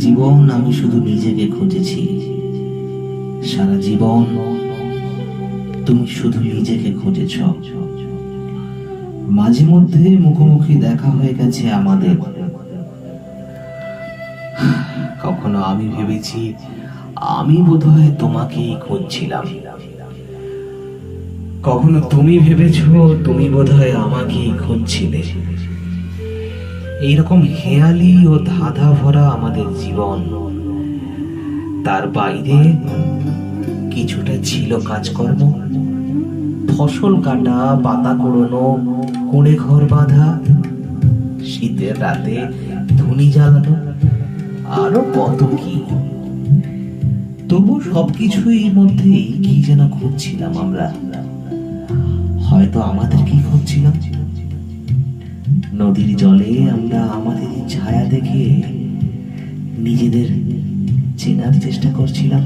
জীবন আমি শুধু নিজেকে খুঁজেছি, সারা জীবন তুমি শুধু নিজেকে খুঁজেছ। মাঝে মধ্যে মুখোমুখি দেখা হয়ে গেছে আমাদের। কখনো আমি ভেবেছি আমি বোধহয় তোমাকেই খুঁজছিলাম, কখনো তুমি ভেবেছো তুমি বোধহয় আমাকেই খুঁজছিলে। এইরকম হেয়ালি ও ধাঁধা ভরা আমাদের জীবন। তার বাইরে কিছুটা ছিল কাজকর্ম, ফসল কাটা, পাতা কুড়োনো, কুঁড়ে ঘর বাঁধা, শীতের রাতে ধুনি জ্বালানো, আরো কত কি। তবু সবকিছুর মধ্যেই কি যেন খুঁজছিলাম আমরা। হয়তো আমাদের কি খুঁজছিলাম। নদীর জলে আমরা আমাদের ছায়া দেখে নিজেদের চেনার চেষ্টা করছিলাম।